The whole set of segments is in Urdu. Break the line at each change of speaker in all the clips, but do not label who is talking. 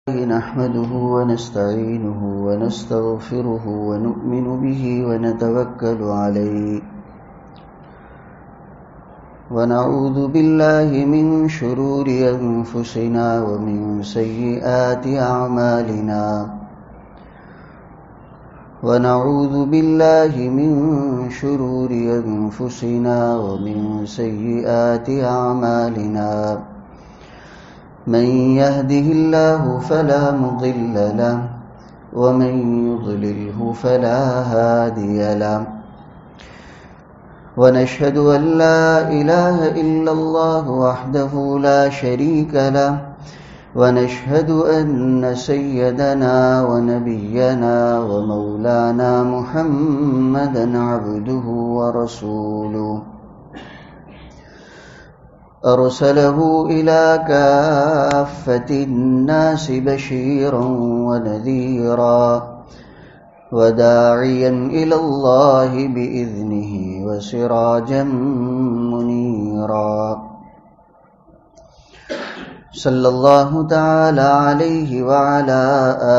نحمده ونستعينه ونستغفره ونؤمن به ونتوكل عليه ونعوذ بالله من شرور أنفسنا ومن سيئات أعمالنا ونعوذ بالله من شرور أنفسنا ومن سيئات أعمالنا من يهده الله فلا مضل له ومن يضلله فلا هادي له ونشهد أن لا إله إلا الله وحده لا شريك له ونشهد أن سيدنا ونبينا ومولانا محمدا عبده ورسوله أرسله إلى كافة الناس بشيرا ونذيرا وداعيا إلى الله بإذنه وسراجا منيرا صلى الله تعالى عليه وعلى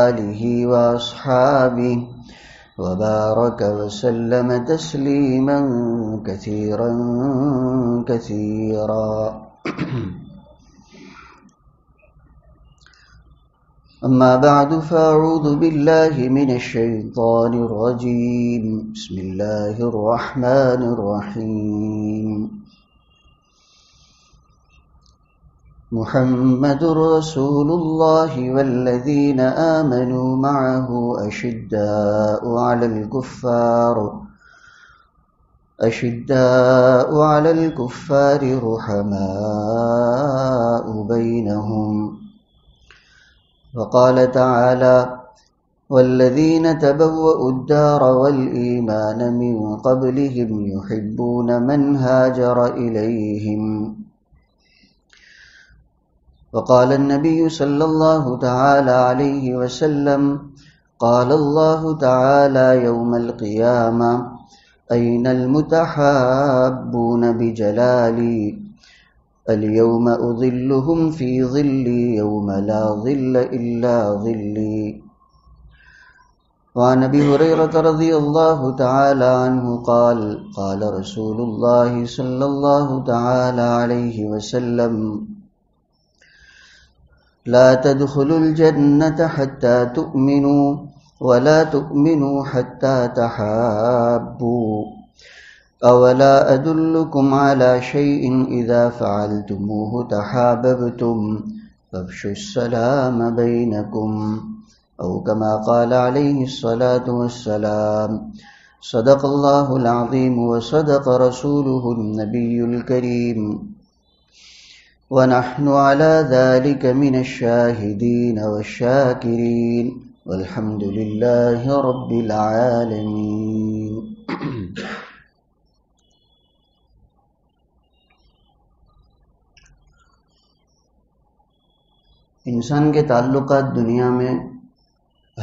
آله وأصحابه وبارك وسلم تسليما كثيرا كثيرا أما بعد فأعوذ بالله من الشيطان الرجيم بسم الله الرحمن الرحيم محمد رسول الله والذين آمنوا معه أشداء على الكفار رحماء بينهم وقال تعالى والذين تبوأوا الدار والإيمان من قبلهم يحبون من هاجر إليهم وقال النبي صلى الله تعالى عليه وسلم قال الله تعالى يوم القيامة أين المتحابون بجلالي اليوم أظلهم في ظلي يوم لا ظل إلا ظلي وعن أبي هريرة رضي الله تعالى عنه قال قال رسول الله صلى الله تعالى عليه وسلم لا تدخلوا الجنة حتى تؤمنوا ولا تؤمنوا حتى تحابوا أولا أدلكم على شيء إذا فعلتموه تحاببتم فافشوا السلام بينكم أو كما قال عليه الصلاة والسلام صدق الله العظيم وصدق رسوله النبي الكريم ونحن على ذلك من الشاهدين والشاكرين والحمد لله رب العالمين انسان کے تعلقات دنیا میں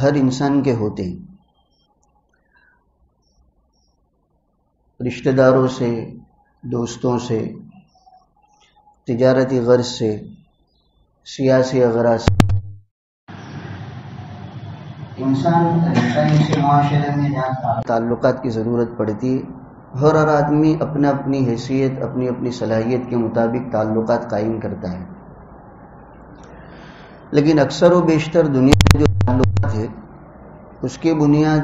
ہر انسان کے ہوتے ہیں، رشتہ داروں سے، دوستوں سے، تجارتی غرض سے، سیاسی اغراض سے۔ انسانی سے معاشرے میں جہاں تعلقات کی ضرورت پڑتی ہے، ہر آدمی اپنا اپنی حیثیت، اپنی اپنی صلاحیت کے مطابق تعلقات قائم کرتا ہے، لیکن اکثر و بیشتر دنیا میں جو تعلقات ہے اس کی بنیاد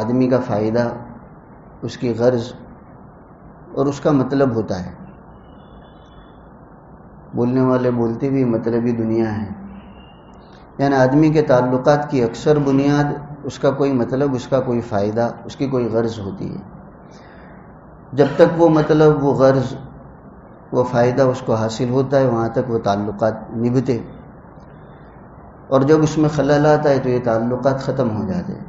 آدمی کا فائدہ، اس کی غرض اور اس کا مطلب ہوتا ہے۔ بولنے والے بولتے بھی مطلبی دنیا ہے، یعنی آدمی کے تعلقات کی اکثر بنیاد اس کا کوئی مطلب، اس کا کوئی فائدہ، اس کی کوئی غرض ہوتی ہے۔ جب تک وہ مطلب، وہ غرض، وہ فائدہ اس کو حاصل ہوتا ہے وہاں تک وہ تعلقات نبھتے، اور جب اس میں خلل آتا ہے تو یہ تعلقات ختم ہو جاتے ہیں،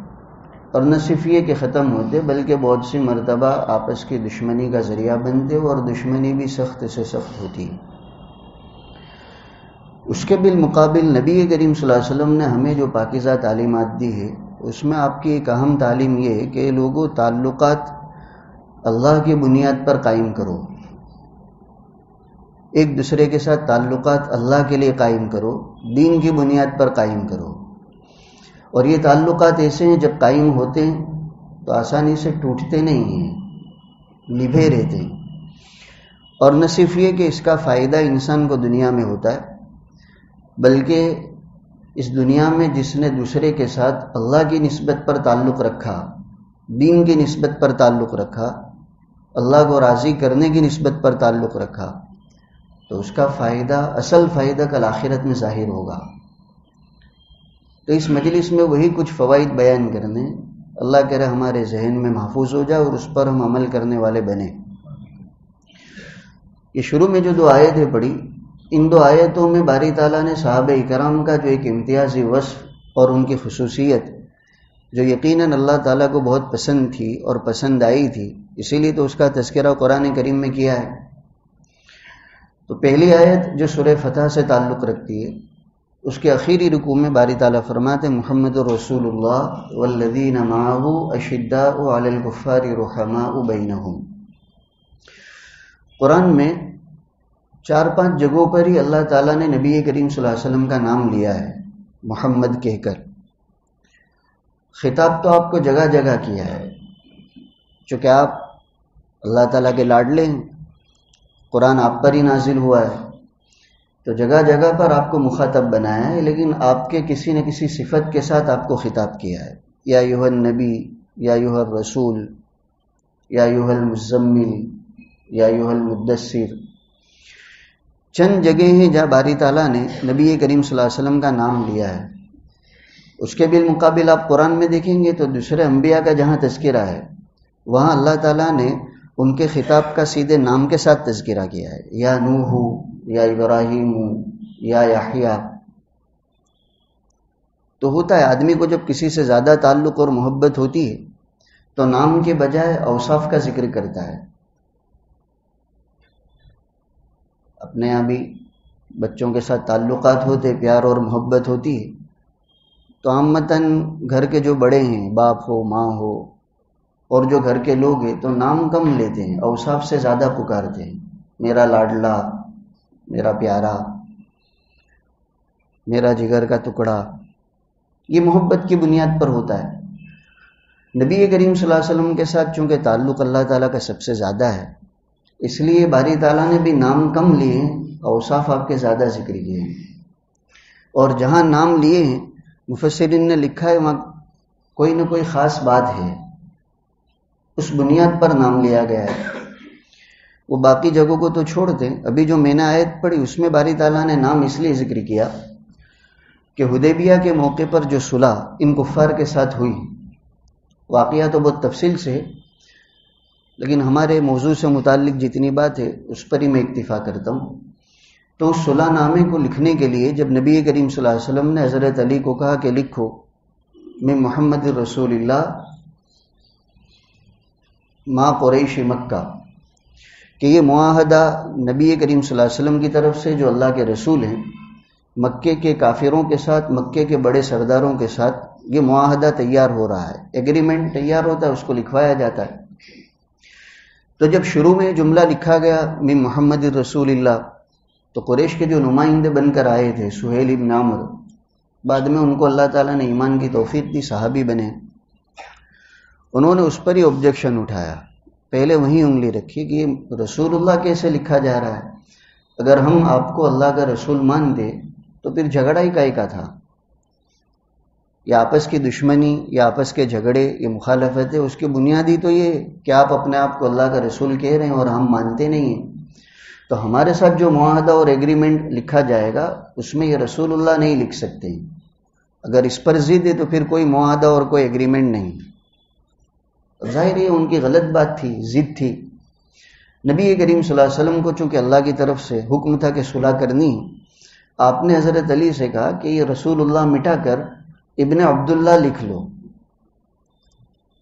اور نہ صرف یہ کہ ختم ہوتے بلکہ بہت سی مرتبہ آپس کی دشمنی کا ذریعہ بنتے اور دشمنی بھی سخت سے سخت ہوتی ہے۔ اس کے بالمقابل نبی کریم صلی اللہ علیہ وسلم نے ہمیں جو پاکیزہ تعلیمات دی ہے اس میں آپ کی ایک اہم تعلیم یہ ہے کہ لوگوں تعلقات اللہ کی بنیاد پر قائم کرو، ایک دوسرے کے ساتھ تعلقات اللہ کے لیے قائم کرو، دین کی بنیاد پر قائم کرو. اور یہ تعلقات ایسے ہیں جب قائم ہوتے ہیں تو آسانی سے ٹوٹتے نہیں ہیں، نبھے رہتے ہیں. اور نہ صرف یہ کہ اس کا فائدہ انسان کو دنیا میں ہوتا ہے، بلکہ اس دنیا میں جس نے دوسرے کے ساتھ اللہ کی نسبت پر تعلق رکھا، دین کی نسبت پر تعلق رکھا، اللہ کو راضی کرنے کی نسبت پر تعلق رکھا، تو اس کا فائدہ، اصل فائدہ کل آخرت میں ظاہر ہوگا. تو اس مجلس میں وہی کچھ فوائد بیان کرنے، اللہ کرے ہمارے ذہن میں محفوظ ہو جائے اور اس پر ہم عمل کرنے والے بنیں. یہ شروع میں جو 2 آیتیں پڑھی، ان 2 آیتوں میں باری تعالیٰ نے صحابہ کرام کا جو ایک امتیازی وصف اور ان کی خصوصیت جو یقیناً اللہ تعالیٰ کو بہت پسند تھی اور پسند آئی تھی، اسی لیے تو اس کا تذکرہ قرآن کریم میں کیا ہے. تو پہلی آیت جو سورہ فتح سے تعلق رکھتی ہے، اس کے آخری رکوع میں باری تعالیٰ فرماتے محمد رسول اللہ والذین معہ اشداء علی الکفار رحماء بینہم. قرآن میں 4-5 جگہوں پر ہی اللہ تعالیٰ نے نبی کریم صلی اللہ علیہ وسلم کا نام لیا ہے محمد کہہ کر. خطاب تو آپ کو جگہ جگہ کیا ہے، چونکہ آپ اللہ تعالیٰ کے لاڈلے ہیں، قرآن آپ پر ہی نازل ہوا ہے، تو جگہ جگہ پر آپ کو مخاطب بنایا ہے، لیکن آپ کے کسی نہ کسی صفت کے ساتھ آپ کو خطاب کیا ہے. یا ایھا النبی، یا ایھا الرسول، یا ایھا المزمل، یا ایھا المدثر. چند جگہیں ہیں جہاں باری تعالیٰ نے نبی کریم صلی اللہ علیہ وسلم کا نام لیا ہے. اس کے بالمقابل آپ قرآن میں دیکھیں گے تو دوسرے انبیاء کا جہاں تذکرہ ہے، وہاں اللہ تعالیٰ نے ان کے خطاب کا سیدھے نام کے ساتھ تذکرہ کیا ہے. یا نوح، یا ابراہیم، یا یحییٰ. تو ہوتا ہے آدمی کو جب کسی سے زیادہ تعلق اور محبت ہوتی ہے تو نام کے بجائے اوصاف کا ذکر کرتا ہے. اپنے یہاں بھی بچوں کے ساتھ تعلقات ہوتے، پیار اور محبت ہوتی ہے، تو عامتاً گھر کے جو بڑے ہیں، باپ ہو، ماں ہو، اور جو گھر کے لوگ ہیں تو نام کم لیتے ہیں، اوصاف سے زیادہ پکارتے ہیں. میرا لاڈلا، میرا پیارا، میرا جگر کا ٹکڑا. یہ محبت کی بنیاد پر ہوتا ہے. نبی کریم صلی اللہ علیہ وسلم کے ساتھ چونکہ تعلق اللہ تعالیٰ کا سب سے زیادہ ہے، اس لیے باری تعالیٰ نے بھی نام کم لیے، اوصاف آپ کے زیادہ ذکر کیے ہیں. اور جہاں نام لیے ہیں مفسرین نے لکھا ہے وہاں کوئی نہ کوئی خاص بات ہے، اس بنیاد پر نام لیا گیا ہے. وہ باقی جگہوں کو تو چھوڑ دیں، ابھی جو میں نے آیت پڑھی اس میں باری تعالیٰ نے نام اس لیے ذکر کیا کہ حدیبیہ کے موقع پر جو صلح ان کفار کے ساتھ ہوئی، واقعہ تو بہت تفصیل سے ہے، لیکن ہمارے موضوع سے متعلق جتنی بات ہے اس پر ہی میں اکتفا کرتا ہوں. تو اس صلح نامے کو لکھنے کے لیے جب نبی کریم صلی اللہ علیہ وسلم نے حضرت علی کو کہا کہ لکھو میں محمد رسول اللہ ما قریش مکہ، کہ یہ معاہدہ نبی کریم صلی اللہ علیہ وسلم کی طرف سے جو اللہ کے رسول ہیں مکے کے کافروں کے ساتھ، مکے کے بڑے سرداروں کے ساتھ یہ معاہدہ تیار ہو رہا ہے، ایگریمنٹ تیار ہوتا ہے، اس کو لکھوایا جاتا ہے. تو جب شروع میں جملہ لکھا گیا من محمد رسول اللہ، تو قریش کے جو نمائندے بن کر آئے تھے سہیل ابن عمرو، بعد میں ان کو اللہ تعالیٰ نے ایمان کی توفیق دی، صحابی بنے. انہوں نے اس پر ہی آبجیکشن اٹھایا، پہلے وہیں انگلی رکھی کہ یہ رسول اللہ کیسے لکھا جا رہا ہے؟ اگر ہم آپ کو اللہ کا رسول مانتے تو پھر جھگڑا ہی کائے کا تھا؟ یہ آپس کی دشمنی یا آپس کے جھگڑے، یہ مخالفت ہے، اس کی بنیادی تو یہ کہ آپ اپنے آپ کو اللہ کا رسول کہہ رہے ہیں اور ہم مانتے نہیں ہیں. تو ہمارے ساتھ جو معاہدہ اور ایگریمنٹ لکھا جائے گا اس میں یہ رسول اللہ نہیں لکھ سکتے. اگر اس پر ضد ہے تو پھر کوئی معاہدہ اور کوئی ایگریمنٹ نہیں. ظاہر ہے ان کی غلط بات تھی، ضد تھی. نبی کریم صلی اللہ علیہ وسلم کو چونکہ اللہ کی طرف سے حکم تھا کہ صلح کرنی، آپ نے حضرت علی سے کہا کہ یہ رسول اللہ مٹا کر ابن عبداللہ لکھ لو،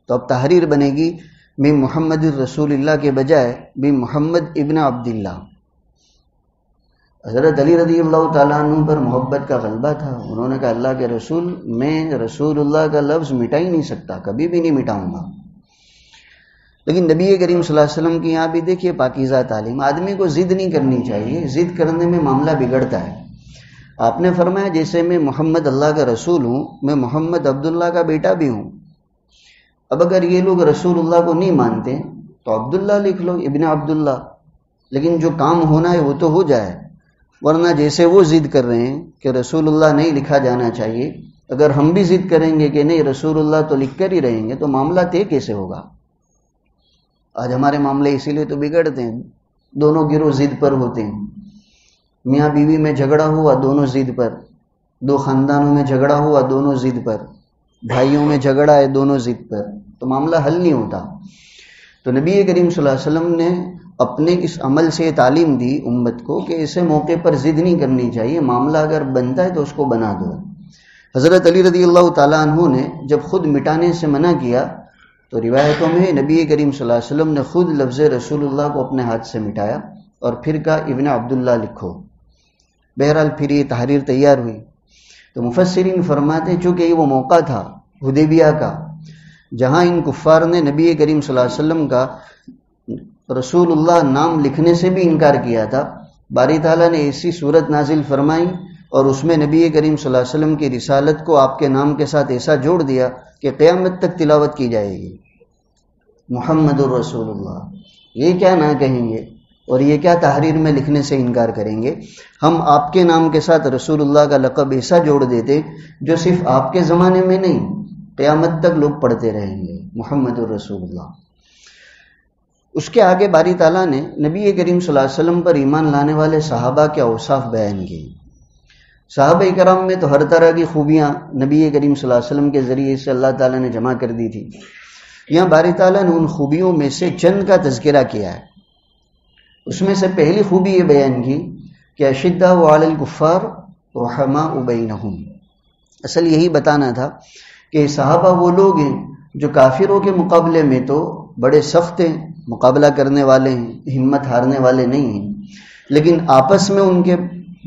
تو اب تحریر بنے گی من محمد رسول اللہ کے بجائے من محمد ابن عبداللہ. حضرت علی رضی اللہ تعالیٰ عنہ پر محبت کا غلبہ تھا، انہوں نے کہا اللہ کے رسول، میں رسول اللہ کا لفظ مٹا ہی نہیں سکتا، کبھی بھی نہیں مٹاؤں گا. لیکن نبی کریم صلی اللہ علیہ وسلم کی یہاں بھی دیکھیے پاکیزہ تعلیم، آدمی کو ضد نہیں کرنی چاہیے، ضد کرنے میں معاملہ بگڑتا ہے۔ آپ نے فرمایا جیسے میں محمد اللہ کا رسول ہوں، میں محمد عبداللہ کا بیٹا بھی ہوں۔ اب اگر یہ لوگ رسول اللہ کو نہیں مانتے تو عبداللہ لکھ لو، ابن عبداللہ، لیکن جو کام ہونا ہے وہ تو ہو جائے، ورنہ جیسے وہ ضد کر رہے ہیں کہ رسول اللہ نہیں لکھا جانا چاہیے، اگر ہم بھی ضد کریں گے کہ نہیں رسول اللہ تو لکھ کر ہی رہیں گے تو معاملہ طے کیسے ہوگا؟ آج ہمارے معاملے اسی لیے تو بگڑتے ہیں، دونوں گروہ ضد پر ہوتے ہیں، میاں بیوی میں جھگڑا ہوا دونوں ضد پر، دو خاندانوں میں جھگڑا ہوا دونوں ضد پر، بھائیوں میں جھگڑا ہے دونوں ضد پر، تو معاملہ حل نہیں ہوتا۔ تو نبی کریم صلی اللہ علیہ وسلم نے اپنے اس عمل سے تعلیم دی امت کو کہ ایسے موقع پر ضد نہیں کرنی چاہیے، معاملہ اگر بنتا ہے تو اس کو بنا دو۔ حضرت علی رضی اللہ تعالیٰ عنہ نے جب خود مٹانے سے منع کیا تو روایتوں میں نبی کریم صلی اللہ علیہ وسلم نے خود لفظ رسول اللہ کو اپنے ہاتھ سے مٹایا اور پھر کہا ابن عبداللہ لکھو۔ بہرحال پھر یہ تحریر تیار ہوئی۔ تو مفسرین فرماتے ہیں چونکہ یہ وہ موقع تھا حدیبیہ کا جہاں ان کفار نے نبی کریم صلی اللہ علیہ وسلم کا رسول اللہ نام لکھنے سے بھی انکار کیا تھا، باری تعالیٰ نے ایسی صورت نازل فرمائی اور اس میں نبی کریم صلی اللہ علیہ وسلم کی رسالت کو آپ کے نام کے ساتھ ایسا جوڑ دیا کہ قیامت تک تلاوت کی جائے گی، محمد الرسول اللہ۔ یہ کیا نہ کہیں گے اور یہ کیا تحریر میں لکھنے سے انکار کریں گے؟ ہم آپ کے نام کے ساتھ رسول اللہ کا لقب ایسا جوڑ دیتے جو صرف آپ کے زمانے میں نہیں، قیامت تک لوگ پڑھتے رہیں گے، محمد الرسول اللہ۔ اس کے آگے باری تعالیٰ نے نبی کریم صلی اللہ علیہ وسلم پر ایمان لانے والے صحابہ کے اوصاف بیان کی۔ صحابہ کرام میں تو ہر طرح کی خوبیاں نبی کریم صلی اللہ علیہ وسلم کے ذریعے سے اللہ تعالیٰ نے جمع کر دی تھی۔ یہاں باری تعالیٰ نے ان خوبیوں میں سے چند کا تذکرہ کیا ہے۔ اس میں سے پہلی خوبی یہ بیان کی کہ اشداء علی الکفار رحماء بینہم۔ اصل یہی بتانا تھا کہ صحابہ وہ لوگ ہیں جو کافروں کے مقابلے میں تو بڑے سخت ہیں، مقابلہ کرنے والے ہیں، ہمت ہارنے والے نہیں ہیں، لیکن آپس میں ان کے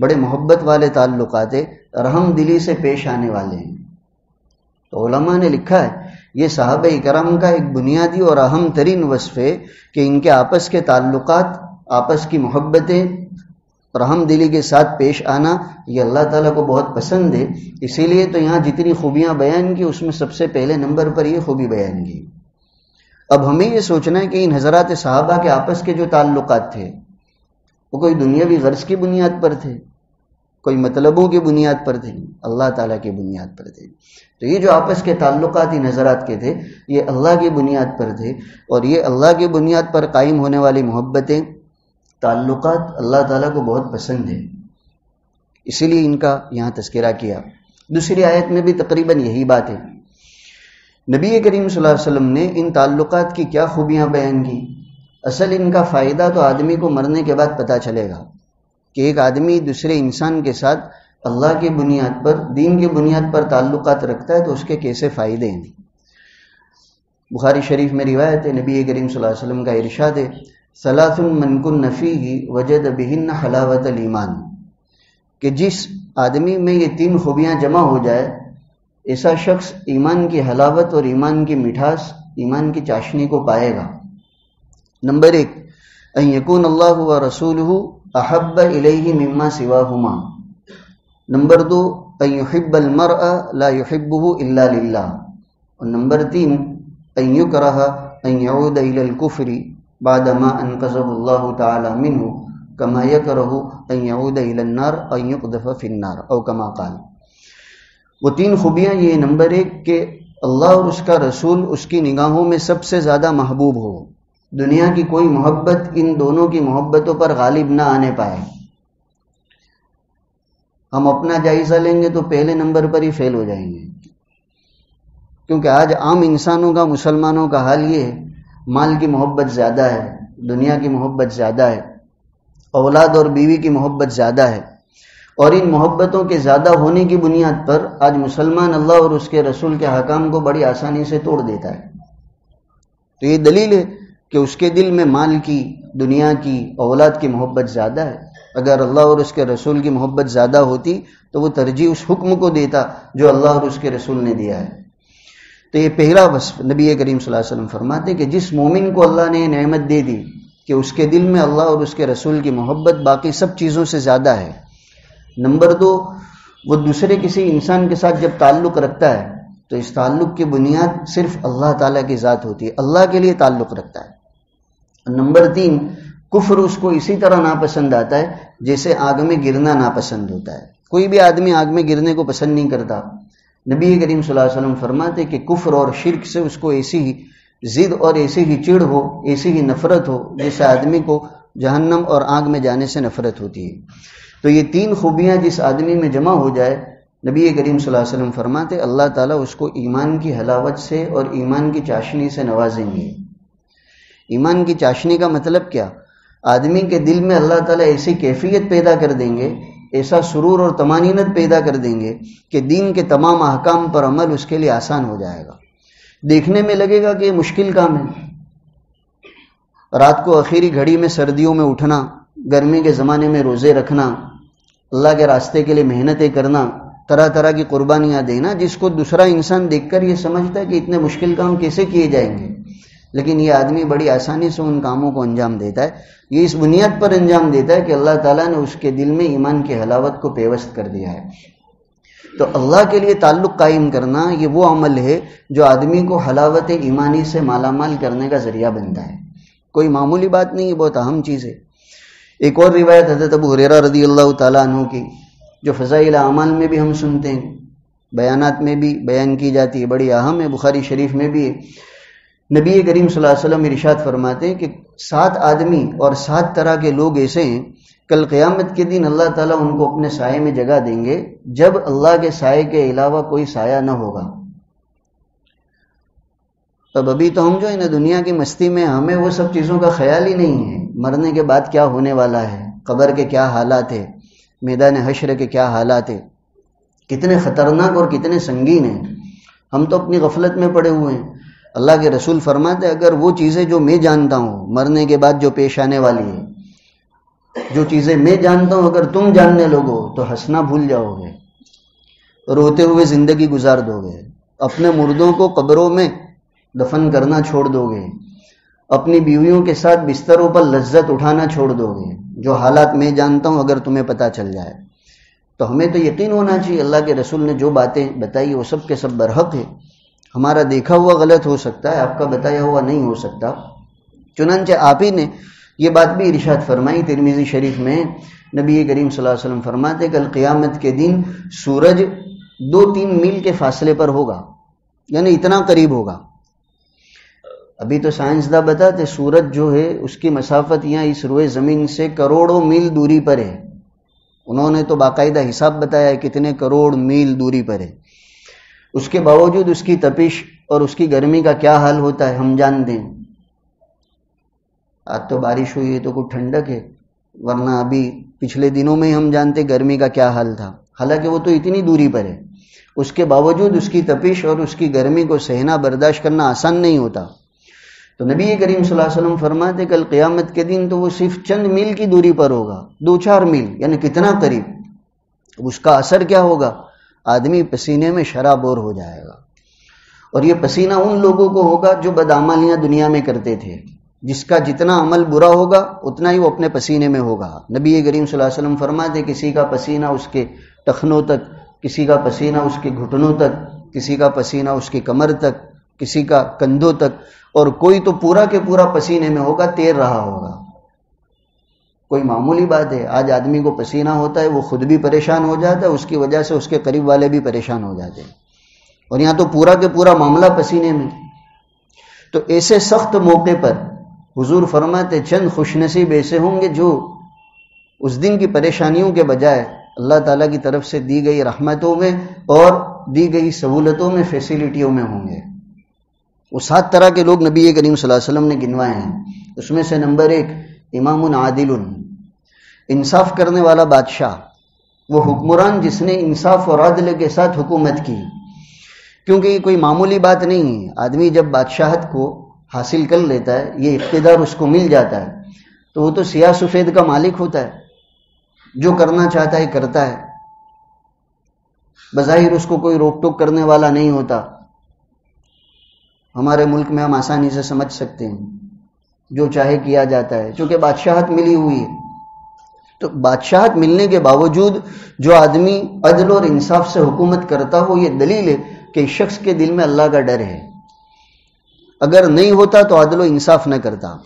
بڑے محبت والے تعلقات ہیں، رحم دلی سے پیش آنے والے ہیں۔ تو علماء نے لکھا ہے یہ صحابہ کرام کا ایک بنیادی اور اہم ترین وصف ہے کہ ان کے آپس کے تعلقات، آپس کی محبتیں، رحم دلی کے ساتھ پیش آنا یہ اللہ تعالیٰ کو بہت پسند ہے۔ اسی لیے تو یہاں جتنی خوبیاں بیان کی اس میں سب سے پہلے نمبر پر یہ خوبی بیان کی۔ اب ہمیں یہ سوچنا ہے کہ ان حضرات صحابہ کے آپس کے جو تعلقات تھے وہ کوئی دنیاوی غرض کی بنیاد پر تھے، کوئی مطلبوں کی بنیاد پر تھے، اللہ تعالیٰ کی بنیاد پر تھے۔ تو یہ جو آپس کے تعلقات ان حضرات کے تھے یہ اللہ کی بنیاد پر تھے، اور یہ اللہ کی بنیاد پر قائم ہونے والی محبتیں، تعلقات اللہ تعالیٰ کو بہت پسند ہیں، اسی لیے ان کا یہاں تذکرہ کیا۔ دوسری آیت میں بھی تقریباً یہی بات ہے۔ نبی کریم صلی اللہ علیہ وسلم نے ان تعلقات کی کیا خوبیاں بیان کی؟ اصل ان کا فائدہ تو آدمی کو مرنے کے بعد پتہ چلے گا کہ ایک آدمی دوسرے انسان کے ساتھ اللہ کی بنیاد پر، دین کی بنیاد پر تعلقات رکھتا ہے تو اس کے کیسے فائدے ہیں۔ بخاری شریف میں روایت ہے، نبی کریم صلی اللہ علیہ وسلم کا ارشاد ہے ثلاث من کن فیہ وجد بہن حلاوت الایمان، کہ جس آدمی میں یہ تین خوبیاں جمع ہو جائے ایسا شخص ایمان کی حلاوت اور ایمان کی مٹھاس، ایمان کی چاشنی کو پائے گا۔ نمبر ایک، ان یکون اللہ ورسولہ احب الیہ مما سواہما۔ نمبر دو، ان یحب المرء لا یحبہ الا للہ۔ اور نمبر تین، ان یکرہ ان یعود الی الکفر بعدما انقذہ اللہ تعالی منہ کما یکرہ ان یعود الی النار ان یقذف فی النار او کما قال۔ وہ تین خوبیاں یہ، نمبر ایک کہ اللہ اور اس کا رسول اس کی نگاہوں میں سب سے زیادہ محبوب ہو، دنیا کی کوئی محبت ان دونوں کی محبتوں پر غالب نہ آنے پائے۔ ہم اپنا جائزہ لیں گے تو پہلے نمبر پر ہی فیل ہو جائیں گے، کیونکہ آج عام انسانوں کا، مسلمانوں کا حال یہ ہے، مال کی محبت زیادہ ہے، دنیا کی محبت زیادہ ہے، اولاد اور بیوی کی محبت زیادہ ہے، اور ان محبتوں کے زیادہ ہونے کی بنیاد پر آج مسلمان اللہ اور اس کے رسول کے حکام کو بڑی آسانی سے توڑ دیتا ہے۔ تو یہ دلیل ہے کہ اس کے دل میں مال کی، دنیا کی، اولاد کی محبت زیادہ ہے۔ اگر اللہ اور اس کے رسول کی محبت زیادہ ہوتی تو وہ ترجیح اس حکم کو دیتا جو اللہ اور اس کے رسول نے دیا ہے۔ تو یہ پہلا وصف نبی کریم صلی اللہ علیہ وسلم فرماتے کہ جس مومن کو اللہ نے نعمت دے دی کہ اس کے دل میں اللہ اور اس کے رسول کی محبت باقی سب چیزوں سے زیادہ ہے. نمبر 2، وہ دوسرے کسی انسان کے ساتھ جب تعلق رکھتا ہے تو اس تعلق کی بنیاد صرف اللہ تعالیٰ کی ذات ہوتی ہے، اللہ کے لیے تعلق رکھتا ہے. نمبر 3، کفر اس کو اسی طرح ناپسند آتا ہے جیسے آگ میں گرنا ناپسند ہوتا ہے. کوئی بھی آدمی آگ میں گرنے کو پسند نہیں کرتا. نبی کریم صلی اللہ علیہ وسلم فرماتے کہ کفر اور شرک سے اس کو ایسی ہی ضد اور ایسی ہی چڑ ہو، ایسی ہی نفرت ہو جیسے آدمی کو جہنم اور آگ میں جانے سے نفرت ہوتی ہے. تو یہ 3 خوبیاں جس آدمی میں جمع ہو جائے، نبی کریم صلی اللہ علیہ وسلم فرماتے اللہ تعالیٰ اس کو ایمان کی حلاوت سے اور ایمان کی چاشنی سے نوازیں گے. ایمان کی چاشنی کا مطلب کیا؟ آدمی کے دل میں اللہ تعالیٰ ایسی کیفیت پیدا کر دیں گے، ایسا سرور اور طمانینت پیدا کر دیں گے کہ دین کے تمام احکام پر عمل اس کے لیے آسان ہو جائے گا. دیکھنے میں لگے گا کہ یہ مشکل کام ہے، رات کو آخری گھڑی میں سردیوں میں اٹھنا، گرمی کے زمانے میں روزے رکھنا، اللہ کے راستے کے لیے محنتیں کرنا، طرح طرح کی قربانیاں دینا، جس کو دوسرا انسان دیکھ کر یہ سمجھتا ہے کہ اتنے مشکل کام کیسے کیے جائیں گے، لیکن یہ آدمی بڑی آسانی سے ان کاموں کو انجام دیتا ہے. یہ اس بنیاد پر انجام دیتا ہے کہ اللہ تعالیٰ نے اس کے دل میں ایمان کی حلاوت کو پیوست کر دیا ہے. تو اللہ کے لیے تعلق قائم کرنا یہ وہ عمل ہے جو آدمی کو حلاوت ایمانی سے مالا مال کرنے کا ذریعہ بنتا ہے. کوئی معمولی بات نہیں، یہ بہت اہم چیز ہے. ایک اور روایت حضرت ابو ہریرہ رضی اللہ تعالیٰ عنہ کی جو فضائل اعمال میں بھی ہم سنتے ہیں، بیانات میں بھی بیان کی جاتی ہے، بڑی اہم ہے، بخاری شریف میں بھی ہے. نبی کریم صلی اللہ علیہ وسلم ارشاد فرماتے ہیں کہ 7 آدمی اور 7 طرح کے لوگ ایسے ہیں، کل قیامت کے دن اللہ تعالیٰ ان کو اپنے سائے میں جگہ دیں گے جب اللہ کے سائے کے علاوہ کوئی سایہ نہ ہوگا. اب ابھی تو ہم جو ہے نا دنیا کی مستی میں، ہمیں وہ سب چیزوں کا خیال ہی نہیں ہے. مرنے کے بعد کیا ہونے والا ہے، قبر کے کیا حالات ہے، میدان حشر کے کیا حالات ہے، کتنے خطرناک اور کتنے سنگین ہیں. ہم تو اپنی غفلت میں پڑے ہوئے ہیں. اللہ کے رسول فرماتے ہیں اگر وہ چیزیں جو میں جانتا ہوں مرنے کے بعد جو پیش آنے والی ہے، جو چیزیں میں جانتا ہوں اگر تم جاننے لگو تو ہنسنا بھول جاؤ گے، روتے ہوئے زندگی گزار دو گے، اپنے مردوں کو قبروں میں دفن کرنا چھوڑ دو گے، اپنی بیویوں کے ساتھ بستروں پر لذت اٹھانا چھوڑ دو گے. جو حالات میں جانتا ہوں اگر تمہیں پتہ چل جائے تو ہمیں تو یقین ہونا چاہیے اللہ کے رسول نے جو باتیں بتائی وہ سب کے سب برحق ہے. ہمارا دیکھا ہوا غلط ہو سکتا ہے، آپ کا بتایا ہوا نہیں ہو سکتا. چنانچہ آپ ہی نے یہ بات بھی ارشاد فرمائی ترمذی شریف میں. نبی کریم صلی اللہ علیہ وسلم فرماتے کل قیامت کے دن سورج 2-3 میل کے فاصلے پر ہوگا، یعنی اتنا قریب ہوگا. ابھی تو سائنسداں بتاتے سورج جو ہے اس کی مسافت یہاں اس روئے زمین سے کروڑوں میل دوری پر ہے. انہوں نے تو باقاعدہ حساب بتایا ہے کتنے کروڑ میل دوری پر ہے. اس کے باوجود اس کی تپش اور اس کی گرمی کا کیا حال ہوتا ہے ہم جانتے ہیں. آج تو بارش ہوئی ہے تو کچھ ٹھنڈک ہے، ورنہ ابھی پچھلے دنوں میں ہم جانتے گرمی کا کیا حال تھا. حالانکہ وہ تو اتنی دوری پر ہے، اس کے باوجود اس کی تپش اور اس کی گرمی کو سہنا برداشت کرنا آسان نہیں ہوتا. تو نبی کریم صلی اللہ علیہ وسلم فرماتے کل قیامت کے دن تو وہ صرف چند میل کی دوری پر ہوگا، 2-4 میل، یعنی کتنا قریب. اس کا اثر کیا ہوگا؟ آدمی پسینے میں شرابور ہو جائے گا. اور یہ پسینہ ان لوگوں کو ہوگا جو بدعمالیاں دنیا میں کرتے تھے. جس کا جتنا عمل برا ہوگا اتنا ہی وہ اپنے پسینے میں ہوگا. نبی کریم صلی اللہ علیہ وسلم فرماتے کسی کا پسینہ اس کے ٹخنوں تک، کسی کا پسینہ اس کے گھٹنوں تک، کسی کا پسینہ اس کی کمر تک، کسی کا کندھوں تک، اور کوئی تو پورا کے پورا پسینے میں ہوگا، تیر رہا ہوگا. کوئی معمولی بات ہے؟ آج آدمی کو پسینہ ہوتا ہے وہ خود بھی پریشان ہو جاتا ہے، اس کی وجہ سے اس کے قریب والے بھی پریشان ہو جاتے ہیں، اور یہاں تو پورا کے پورا معاملہ پسینے میں. تو ایسے سخت موقع پر حضور فرماتے چند خوش نصیب ایسے ہوں گے جو اس دن کی پریشانیوں کے بجائے اللہ تعالیٰ کی طرف سے دی گئی رحمتوں میں اور دی گئی سہولتوں میں، فیسیلٹیوں میں ہوں گے. وہ 7 طرح کے لوگ نبی کریم صلی اللہ علیہ وسلم نے گنوائے ہیں. اس میں سے نمبر 1 امام عادل، انصاف کرنے والا بادشاہ، وہ حکمران جس نے انصاف اور عدل کے ساتھ حکومت کی. کیونکہ یہ کوئی معمولی بات نہیں ہے. آدمی جب بادشاہت کو حاصل کر لیتا ہے، یہ اقتدار اس کو مل جاتا ہے، تو وہ تو سیاہ سفید کا مالک ہوتا ہے، جو کرنا چاہتا ہے کرتا ہے. بظاہر اس کو کوئی روک ٹوک کرنے والا نہیں ہوتا. ہمارے ملک میں ہم آسانی سے سمجھ سکتے ہیں، جو چاہے کیا جاتا ہے، چونکہ بادشاہت ملی ہوئی ہے۔ تو بادشاہت ملنے کے باوجود جو آدمی عدل اور انصاف سے حکومت کرتا ہو، یہ دلیل ہے کہ اس شخص کے دل میں اللہ کا ڈر ہے۔ اگر نہیں ہوتا تو عدل و انصاف نہ کرتا۔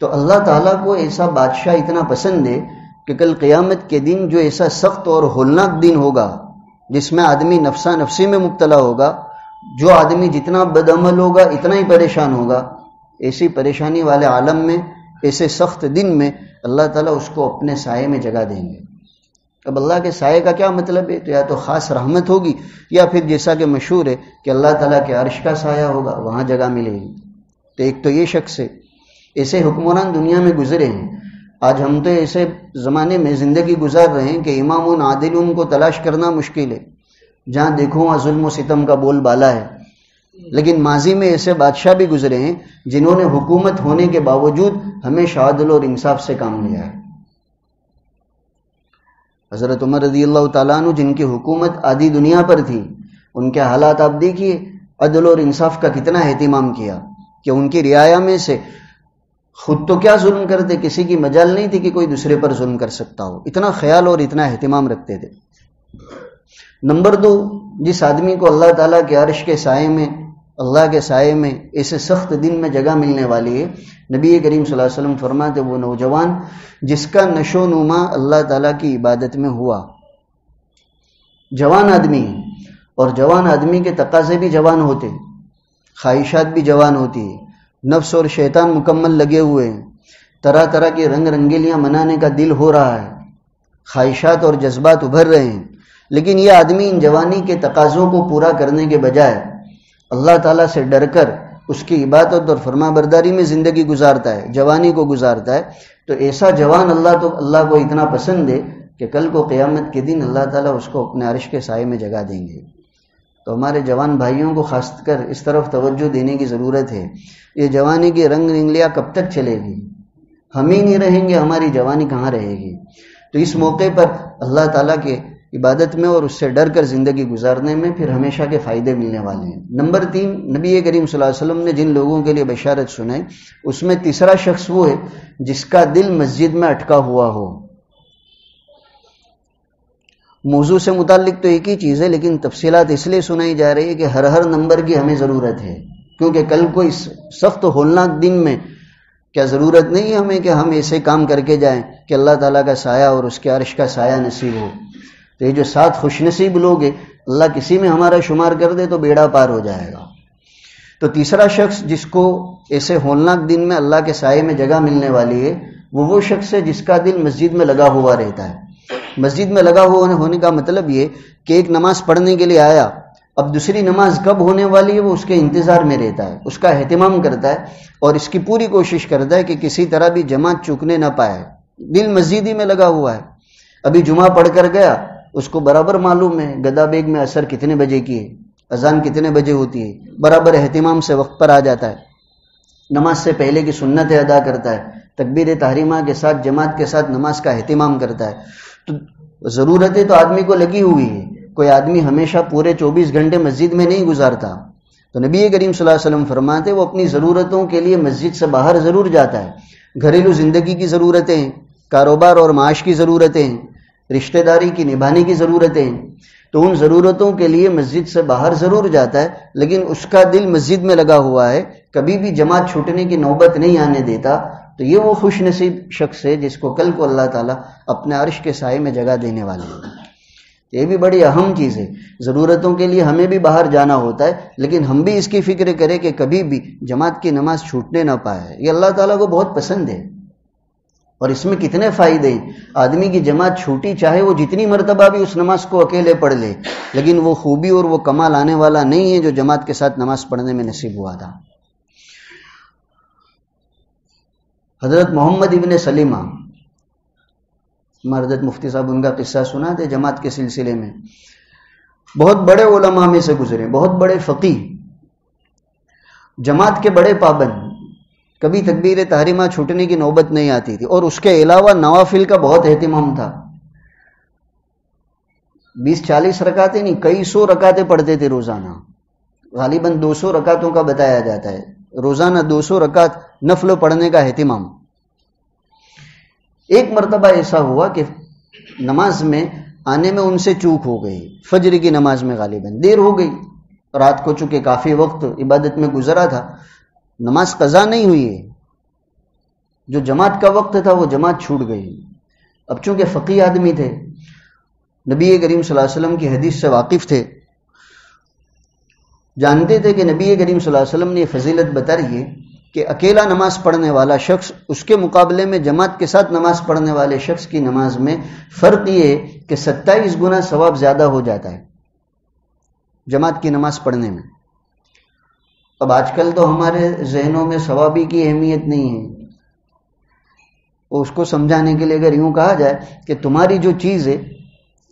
تو اللہ تعالیٰ کو ایسا بادشاہ اتنا پسند ہے کہ کل قیامت کے دن جو ایسا سخت اور ہولناک دن ہوگا جس میں آدمی نفسا نفسی میں مبتلا ہوگا، جو آدمی جتنا بدعمل ہوگا اتنا ہی پریشان ہوگا، ایسی پریشانی والے عالم میں، ایسے سخت دن میں اللہ تعالیٰ اس کو اپنے سائے میں جگہ دیں گے۔ اب اللہ کے سائے کا کیا مطلب ہے؟ تو یا تو خاص رحمت ہوگی، یا پھر جیسا کہ مشہور ہے کہ اللہ تعالیٰ کے عرش کا سایہ ہوگا، وہاں جگہ ملے گی۔ تو ایک تو یہ شخص ہے۔ ایسے حکمران دنیا میں گزرے ہیں۔ آج ہم تو ایسے زمانے میں زندگی گزار رہے ہیں کہ امام عادل کو تلاش کرنا مشکل ہے، جہاں دیکھو وہاں ظلم و ستم کا بول بالا ہے۔ لیکن ماضی میں ایسے بادشاہ بھی گزرے ہیں جنہوں نے حکومت ہونے کے باوجود ہمیشہ عدل اور انصاف سے کام لیا ہے۔ حضرت عمر رضی اللہ تعالیٰ عنہ جن کی حکومت آدھی دنیا پر تھی، ان کے حالات آپ دیکھیے، عدل اور انصاف کا کتنا اہتمام کیا کہ ان کی رعایا میں سے خود تو کیا ظلم کرتے، کسی کی مجال نہیں تھی کہ کوئی دوسرے پر ظلم کر سکتا ہو، اتنا خیال اور اتنا اہتمام رکھتے تھے۔ نمبر 2، جس آدمی کو اللہ تعالیٰ کے عرش کے سائے میں، اللہ کے سائے میں ایسے سخت دن میں جگہ ملنے والی ہے، نبی کریم صلی اللہ علیہ وسلم فرماتے وہ نوجوان جس کا نشو و نما اللہ تعالیٰ کی عبادت میں ہوا۔ جوان آدمی، اور جوان آدمی کے تقاضے بھی جوان ہوتے، خواہشات بھی جوان ہوتی ہے، نفس اور شیطان مکمل لگے ہوئے ہیں، طرح طرح کی رنگ رنگیلیاں منانے کا دل ہو رہا ہے، خواہشات اور جذبات ابھر رہے ہیں، لیکن یہ آدمی ان جوانی کے تقاضوں کو پورا کرنے کے بجائے اللہ تعالیٰ سے ڈر کر اس کی عبادت اور فرما برداری میں زندگی گزارتا ہے، جوانی کو گزارتا ہے، تو ایسا جوان اللہ کو اتنا پسند ہے کہ کل کو قیامت کے دن اللہ تعالیٰ اس کو اپنے عرش کے سائے میں جگہ دیں گے۔ تو ہمارے جوان بھائیوں کو خاص کر اس طرف توجہ دینے کی ضرورت ہے۔ یہ جوانی کی رنگ رنگلیاں کب تک چلے گی؟ ہم ہی نہیں رہیں گے، ہماری جوانی کہاں رہے گی؟ تو اس موقع پر اللہ تعالیٰ کے عبادت میں اور اس سے ڈر کر زندگی گزارنے میں پھر ہمیشہ کے فائدے ملنے والے ہیں۔ نمبر 3، نبی کریم صلی اللہ علیہ وسلم نے جن لوگوں کے لیے بشارت سنائی، اس میں تیسرا شخص وہ ہے جس کا دل مسجد میں اٹکا ہوا ہو۔ موضوع سے متعلق تو ایک ہی چیز ہے، لیکن تفصیلات اس لیے سنائی جا رہی ہے کہ ہر نمبر کی ہمیں ضرورت ہے، کیونکہ کل کو اس سخت ہولناک دن میں کیا ضرورت نہیں ہے ہمیں کہ ہم ایسے کام کر کے جائیں کہ اللہ تعالیٰ کا سایہ اور اس کے عرش کا سایہ نصیب ہو۔ تو یہ جو 7 خوش نصیب لوگ ہیں، اللہ کسی میں ہمارا شمار کر دے تو بیڑا پار ہو جائے گا۔ تو تیسرا شخص جس کو ایسے ہولناک دن میں اللہ کے سائے میں جگہ ملنے والی ہے، وہ شخص ہے جس کا دل مسجد میں لگا ہوا رہتا ہے۔ مسجد میں لگا ہوا ہونے کا مطلب یہ کہ ایک نماز پڑھنے کے لیے آیا، اب دوسری نماز کب ہونے والی ہے وہ اس کے انتظار میں رہتا ہے، اس کا اہتمام کرتا ہے اور اس کی پوری کوشش کرتا ہے کہ کسی طرح بھی جماعت چوکنے نہ پائے۔ دل مسجد ہی میں لگا ہوا ہے۔ ابھی جمعہ پڑھ کر گیا، اس کو برابر معلوم ہے گدا بیگ میں اثر کتنے بجے کی ہے، اذان کتنے بجے ہوتی ہے، برابر اہتمام سے وقت پر آ جاتا ہے، نماز سے پہلے کی سنتیں ادا کرتا ہے، تکبیر تحریمہ کے ساتھ جماعت کے ساتھ نماز کا اہتمام کرتا ہے۔ تو ضرورتیں تو آدمی کو لگی ہوئی ہے، کوئی آدمی ہمیشہ پورے 24 گھنٹے مسجد میں نہیں گزارتا۔ تو نبی کریم صلی اللہ علیہ وسلم فرماتے وہ اپنی ضرورتوں کے لیے مسجد سے باہر ضرور جاتا ہے۔ گھریلو زندگی کی ضرورتیں ہیں، کاروبار اور معاش کی ضرورتیں ہیں، رشتہ داری کی نبھانے کی ضرورتیں ہیں، تو ان ضرورتوں کے لیے مسجد سے باہر ضرور جاتا ہے، لیکن اس کا دل مسجد میں لگا ہوا ہے، کبھی بھی جماعت چھوٹنے کی نوبت نہیں آنے دیتا۔ تو یہ وہ خوش نصیب شخص ہے جس کو کل کو اللہ تعالیٰ اپنے عرش کے سائے میں جگہ دینے والے ہیں۔ یہ بھی بڑی اہم چیز ہے، ضرورتوں کے لیے ہمیں بھی باہر جانا ہوتا ہے، لیکن ہم بھی اس کی فکر کریں کہ کبھی بھی جماعت کی نماز چھوٹنے نہ پائے۔ یہ اللہ تعالیٰ کو بہت پسند ہے، اور اس میں کتنے فائدے ہیں۔ آدمی کی جماعت چھوٹی چاہے وہ جتنی مرتبہ بھی اس نماز کو اکیلے پڑھ لے، لیکن وہ خوبی اور وہ کمال آنے والا نہیں ہے جو جماعت کے ساتھ نماز پڑھنے میں نصیب ہوا تھا۔ حضرت محمد ابن سلیمہ، حضرت مفتی صاحب ان کا قصہ سنا تھے جماعت کے سلسلے میں، بہت بڑے علماء میں سے گزرے، بہت بڑے فقیہ، جماعت کے بڑے پابند، کبھی تکبیر تحریمہ چھوٹنے کی نوبت نہیں آتی تھی، اور اس کے علاوہ نوافل کا بہت اہتمام تھا۔ 20-40 رکعتیں نہیں، کئی سو رکعتیں پڑھتے تھے روزانہ، غالباً 200 رکعتوں کا بتایا جاتا ہے، روزانہ 200 رکعت نفل پڑھنے کا اہتمام۔ ایک مرتبہ ایسا ہوا کہ نماز میں آنے میں ان سے چوک ہو گئی، فجر کی نماز میں غالباً دیر ہو گئی، رات کو چونکہ کافی وقت عبادت میں گزرا تھا، نماز قضا نہیں ہوئی ہے، جو جماعت کا وقت تھا وہ جماعت چھوٹ گئی۔ اب چونکہ فقیہ آدمی تھے، نبی کریم صلی اللہ علیہ وسلم کی حدیث سے واقف تھے، جانتے تھے کہ نبی کریم صلی اللہ علیہ وسلم نے یہ فضیلت بتائی ہے کہ اکیلا نماز پڑھنے والا شخص اس کے مقابلے میں جماعت کے ساتھ نماز پڑھنے والے شخص کی نماز میں فرق یہ ہے کہ 27 گنا ثواب زیادہ ہو جاتا ہے جماعت کی نماز پڑھنے میں۔ اب آج کل تو ہمارے ذہنوں میں ثوابی کی اہمیت نہیں ہے، اس کو سمجھانے کے لیے اگر یوں کہا جائے کہ تمہاری جو چیز ہے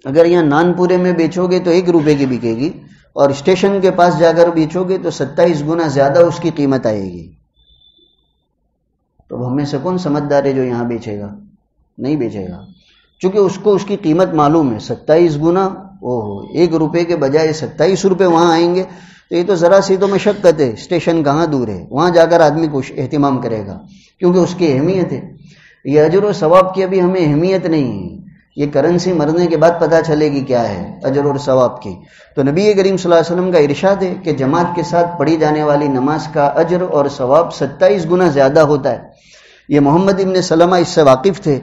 اگر یہاں نان پورے میں بیچو گے تو 1 روپے کی بکے گی، اور اسٹیشن کے پاس جا کر بیچو گے تو 27 گنا زیادہ اس کی قیمت آئے گی۔ تو ہم میں سے کون سمجھدار ہے جو یہاں بیچے گا؟ نہیں بیچے گا، چونکہ اس کو اس کی قیمت معلوم ہے، 27 گنا، 1 روپے کے بجائے 27 روپے وہاں آئیں گے تو یہ تو ذرا سی تو مشقت ہے، اسٹیشن کہاں دور ہے، وہاں جا کر آدمی کو اہتمام کرے گا کیونکہ اس کی اہمیت ہے۔ یہ اجر و ثواب کی ابھی ہمیں اہمیت نہیں ہے، یہ کرنسی مرنے کے بعد پتہ چلے گی کیا ہے اجر اور ثواب کی۔ تو نبی کریم صلی اللہ علیہ وسلم کا ارشاد ہے کہ جماعت کے ساتھ پڑھی جانے والی نماز کا اجر اور ثواب 27 گنا زیادہ ہوتا ہے۔ یہ محمد ابن سلمہ اس سے واقف تھے،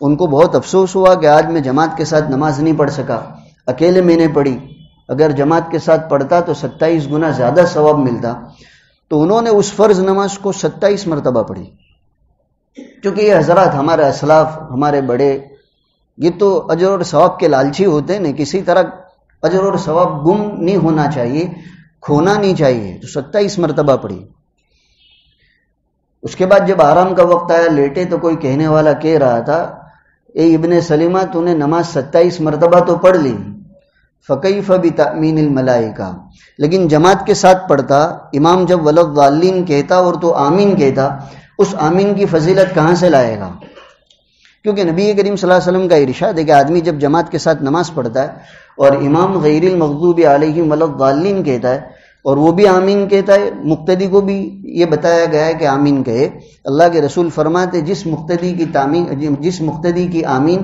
ان کو بہت افسوس ہوا کہ آج میں جماعت کے ساتھ نماز نہیں پڑھ سکا، اکیلے میں نے پڑھی، اگر جماعت کے ساتھ پڑھتا تو 27 گنا زیادہ ثواب ملتا۔ تو انہوں نے اس فرض نماز کو 27 مرتبہ پڑھی، کیونکہ یہ حضرات ہمارے اسلاف، ہمارے بڑے، یہ تو اجر اور ثواب کے لالچی ہوتے ہیں، کسی طرح اجر اور ثواب گم نہیں ہونا چاہیے، کھونا نہیں چاہیے، تو 27 مرتبہ پڑھی۔ اس کے بعد جب آرام کا وقت آیا، لیٹے، تو کوئی کہنے والا کہہ رہا تھا، اے ابن سلمہ تو نے نماز 27 مرتبہ تو پڑھ لی، فکیف بتأمین الملائکہ، لیکن جماعت کے ساتھ پڑھتا، امام جب ولضالین کہتا اور تو آمین کہتا، اس آمین کی فضیلت کہاں سے لائے گا؟ کیونکہ نبی کریم صلی اللہ علیہ وسلم کا ارشاد ہے کہ آدمی جب جماعت کے ساتھ نماز پڑھتا ہے اور امام غیر المغضوب علیہم ولضالین کہتا ہے اور وہ بھی آمین کہتا ہے، مقتدی کو بھی یہ بتایا گیا ہے کہ آمین کہے۔ اللہ کے رسول فرماتے جس مقتدی کی آمین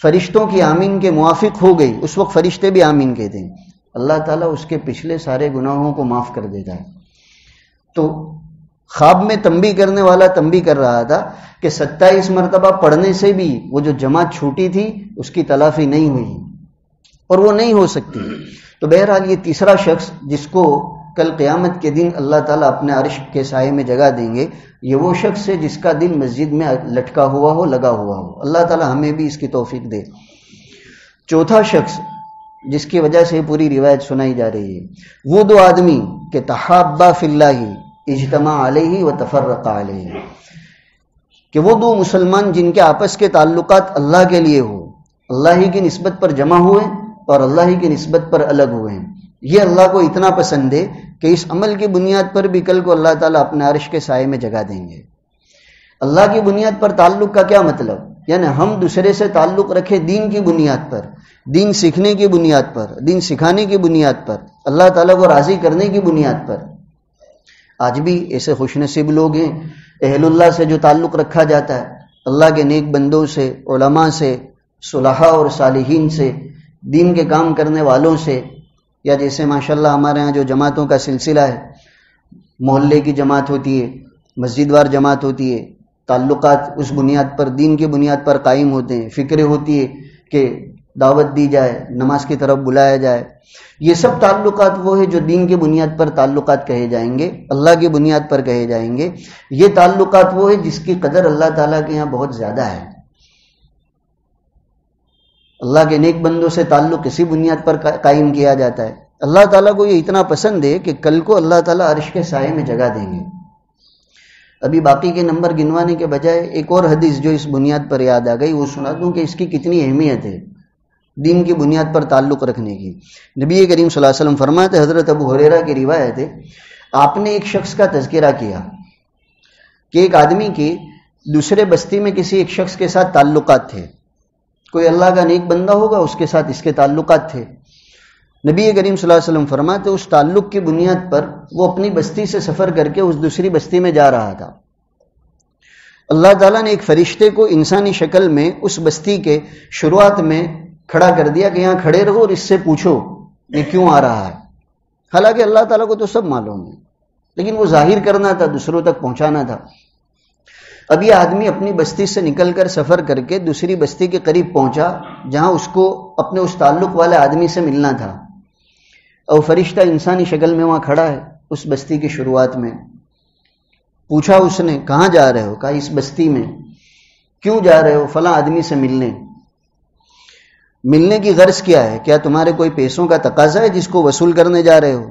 فرشتوں کی آمین کے موافق ہو گئی، اس وقت فرشتے بھی آمین کہتے ہیں، اللہ تعالیٰ اس کے پچھلے سارے گناہوں کو معاف کر دیتا ہے۔ تو خواب میں تنبیہ کرنے والا تنبیہ کر رہا تھا کہ 27 مرتبہ پڑھنے سے بھی وہ جو جماعت چھوٹی تھی اس کی تلافی نہیں ہوئی اور وہ نہیں ہو سکتی۔ تو بہرحال یہ تیسرا شخص جس کو کل قیامت کے دن اللہ تعالیٰ اپنے عرش کے سائے میں جگہ دیں گے، یہ وہ شخص ہے جس کا دل مسجد میں لٹکا ہوا ہو، لگا ہوا ہو۔ اللہ تعالیٰ ہمیں بھی اس کی توفیق دے۔ چوتھا شخص جس کی وجہ سے پوری روایت سنائی جا رہی ہے، وہ 2 آدمی کہ تحابا فی اللہ اجتماع علیہ و تفرق علیہ، کہ وہ 2 مسلمان جن کے آپس کے تعلقات اللہ کے لیے ہو، اللہ ہی کی نسبت پر جمع ہوئے اور اللہ ہی کی نسبت پر الگ ہوئے ہیں، یہ اللہ کو اتنا پسند ہے کہ اس عمل کی بنیاد پر بھی کل کو اللہ تعالیٰ اپنے عرش کے سائے میں جگہ دیں گے۔ اللہ کی بنیاد پر تعلق کا کیا مطلب؟ یعنی ہم دوسرے سے تعلق رکھے دین کی بنیاد پر، دین سیکھنے کی بنیاد پر، دین سکھانے کی بنیاد پر، اللہ تعالیٰ کو راضی کرنے کی بنیاد پر۔ آج بھی ایسے خوش نصیب لوگ ہیں، اہل اللہ سے جو تعلق رکھا جاتا ہے، اللہ کے نیک بندوں سے، علماء سے، صلحاء اور صالحین سے، دین کے کام کرنے والوں سے، یا جیسے ماشاءاللہ ہمارے ہاں جو جماعتوں کا سلسلہ ہے، محلے کی جماعت ہوتی ہے، مسجد وار جماعت ہوتی ہے، تعلقات اس بنیاد پر، دین کی بنیاد پر قائم ہوتے ہیں، فکریں ہوتی ہے کہ دعوت دی جائے، نماز کی طرف بلایا جائے، یہ سب تعلقات وہ ہے جو دین کی بنیاد پر تعلقات کہے جائیں گے، اللہ کی بنیاد پر کہے جائیں گے۔ یہ تعلقات وہ ہے جس کی قدر اللہ تعالیٰ کے یہاں بہت زیادہ ہے۔ اللہ کے نیک بندوں سے تعلق اسی بنیاد پر قائم کیا جاتا ہے۔ اللہ تعالیٰ کو یہ اتنا پسند ہے کہ کل کو اللہ تعالیٰ عرش کے سائے میں جگہ دیں گے۔ ابھی باقی کے نمبر گنوانے کے بجائے ایک اور حدیث جو اس بنیاد پر یاد آ گئی وہ سنا دوں کہ اس کی کتنی اہمیت ہے دین کی بنیاد پر تعلق رکھنے کی۔ نبی کریم صلی اللہ علیہ وسلم فرماتے، حضرت ابو ہریرہ کی روایت ہے، آپ نے ایک شخص کا تذکرہ کیا کہ ایک آدمی کی دوسرے بستی میں کسی ایک شخص کے ساتھ تعلقات تھے، کوئی اللہ کا نیک بندہ ہوگا، اس کے ساتھ اس کے تعلقات تھے۔ نبی کریم صلی اللہ علیہ وسلم فرماتے اس تعلق کی بنیاد پر وہ اپنی بستی سے سفر کر کے اس دوسری بستی میں جا رہا تھا. اللہ تعالیٰ نے ایک فرشتے کو انسانی شکل میں اس بستی کے شروعات میں کھڑا کر دیا کہ یہاں کھڑے رہو اور اس سے پوچھو یہ کیوں آ رہا ہے. حالانکہ اللہ تعالیٰ کو تو سب معلوم ہے، لیکن وہ ظاہر کرنا تھا، دوسروں تک پہنچانا تھا. اب یہ آدمی اپنی بستی سے نکل کر سفر کر کے دوسری بستی کے قریب پہنچا جہاں اس کو اپنے اس تعلق والے آدمی سے ملنا تھا، اور فرشتہ انسانی شکل میں وہاں کھڑا ہے اس بستی کی شروعات میں. پوچھا اس نے کہاں جا رہے ہو؟ کہا اس بستی میں. کیوں جا رہے ہو؟ فلاں آدمی سے ملنے. ملنے کی غرض کیا ہے؟ کیا تمہارے کوئی پیسوں کا تقاضا ہے جس کو وصول کرنے جا رہے ہو،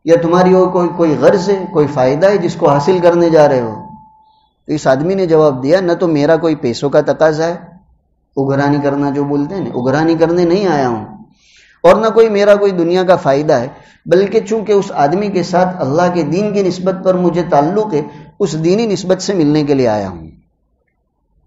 یا تمہاری کوئی غرض ہے، کوئی فائدہ ہے جس کو حاصل کرنے جا رہے ہو؟ تو اس آدمی نے جواب دیا نہ تو میرا کوئی پیسوں کا تقاضا ہے، اگرانی کرنا جو بولتے ہیں نا، اگرانی کرنے نہیں آیا ہوں، اور نہ کوئی میرا کوئی دنیا کا فائدہ ہے، بلکہ چونکہ اس آدمی کے ساتھ اللہ کے دین کی نسبت پر مجھے تعلق ہے، اس دینی نسبت سے ملنے کے لیے آیا ہوں.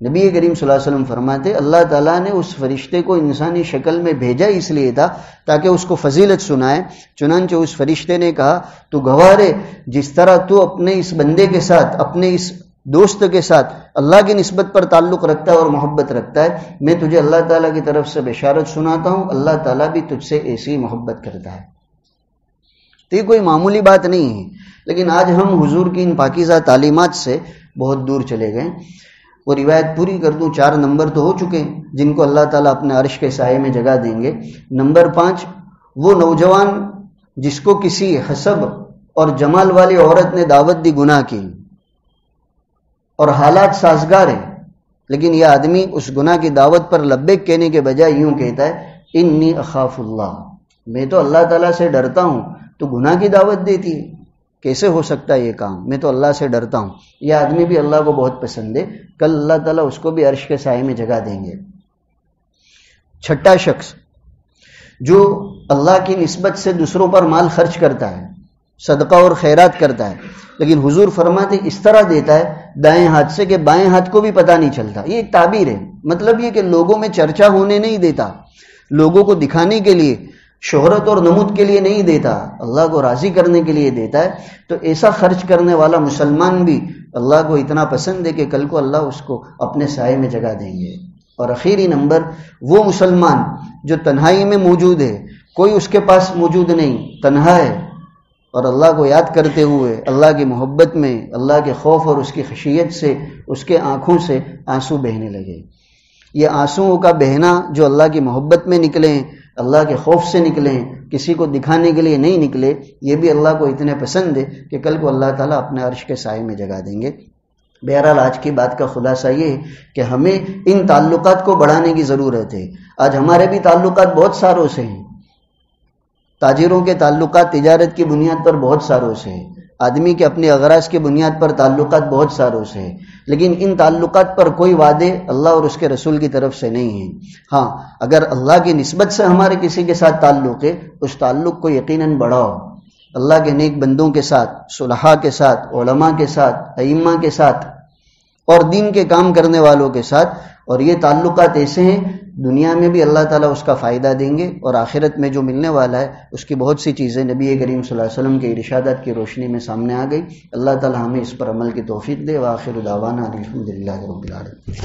نبی کریم صلی اللہ علیہ وسلم فرماتے اللہ تعالیٰ نے اس فرشتے کو انسانی شکل میں بھیجا اس لیے تھا تاکہ اس کو فضیلت سنائے. چنانچہ اس فرشتے نے کہا تو گواہ ہے جس طرح تو اپنے اس بندے کے ساتھ، اپنے اس دوست کے ساتھ اللہ کی نسبت پر تعلق رکھتا ہے اور محبت رکھتا ہے، میں تجھے اللہ تعالیٰ کی طرف سے بشارت سناتا ہوں اللہ تعالیٰ بھی تجھ سے ایسی محبت کرتا ہے. تو یہ کوئی معمولی بات نہیں ہے، لیکن آج ہم حضور کی ان پاکیزہ تعلیمات سے بہت دور چلے گئے. وہ روایت پوری کر دوں، 4 نمبر تو ہو چکے ہیں جن کو اللہ تعالیٰ اپنے عرش کے سائے میں جگہ دیں گے. نمبر 5، وہ نوجوان جس کو کسی حسب اور جمال والی عورت نے دعوت دی گناہ کی اور حالات سازگار ہیں، لیکن یہ آدمی اس گناہ کی دعوت پر لبیک کہنے کے بجائے یوں کہتا ہے انی اخاف اللہ، میں تو اللہ تعالیٰ سے ڈرتا ہوں، تو گناہ کی دعوت دیتی ہے، کیسے ہو سکتا ہے یہ کام؟ میں تو اللہ سے ڈرتا ہوں. یہ آدمی بھی اللہ کو بہت پسند ہے، کل اللہ تعالیٰ اس کو بھی عرش کے سائے میں جگہ دیں گے. 6 شخص جو اللہ کی نسبت سے دوسروں پر مال خرچ کرتا ہے، صدقہ اور خیرات کرتا ہے، لیکن حضور فرماتے اس طرح دیتا ہے دائیں ہاتھ سے کہ بائیں ہاتھ کو بھی پتہ نہیں چلتا. یہ ایک تعبیر ہے، مطلب یہ کہ لوگوں میں چرچا ہونے نہیں دیتا، لوگوں کو دکھانے کے لیے، شہرت اور نمود کے لیے نہیں دیتا، اللہ کو راضی کرنے کے لیے دیتا ہے. تو ایسا خرچ کرنے والا مسلمان بھی اللہ کو اتنا پسند ہے کہ کل کو اللہ اس کو اپنے سائے میں جگہ دیں گے. اور آخری نمبر، وہ مسلمان جو تنہائی میں موجود ہے، کوئی اس کے پاس موجود نہیں، تنہا ہے اور اللہ کو یاد کرتے ہوئے اللہ کی محبت میں، اللہ کے خوف اور اس کی خشیت سے اس کے آنکھوں سے آنسو بہنے لگے. یہ آنسوؤں کا بہنا جو اللہ کی محبت میں نکلیں، اللہ کے خوف سے نکلیں، کسی کو دکھانے کے لیے نہیں نکلے، یہ بھی اللہ کو اتنے پسند ہے کہ کل کو اللہ تعالیٰ اپنے عرش کے سائے میں جگہ دیں گے. بہرحال آج کی بات کا خلاصہ یہ ہے کہ ہمیں ان تعلقات کو بڑھانے کی ضرورت ہے. آج ہمارے بھی تعلقات بہت ساروں سے ہیں، تاجروں کے تعلقات تجارت کی بنیاد پر بہت ساروں سے ہیں، آدمی کے اپنے اغراض کی بنیاد پر تعلقات بہت ساروں سے ہیں، لیکن ان تعلقات پر کوئی وعدے اللہ اور اس کے رسول کی طرف سے نہیں ہیں. ہاں، اگر اللہ کی نسبت سے ہمارے کسی کے ساتھ تعلق ہے، اس تعلق کو یقیناً بڑھاؤ، اللہ کے نیک بندوں کے ساتھ، صلحاء کے ساتھ، علماء کے ساتھ، ائمہ کے ساتھ اور دین کے کام کرنے والوں کے ساتھ. اور یہ تعلقات ایسے ہیں دنیا میں بھی اللہ تعالیٰ اس کا فائدہ دیں گے، اور آخرت میں جو ملنے والا ہے اس کی بہت سی چیزیں نبی کریم صلی اللہ علیہ وسلم کے ارشادات کی روشنی میں سامنے آ گئی. اللہ تعالیٰ ہمیں اس پر عمل کی توفیق دے. وآخر دعوانا الحمدللہ رب العالمین.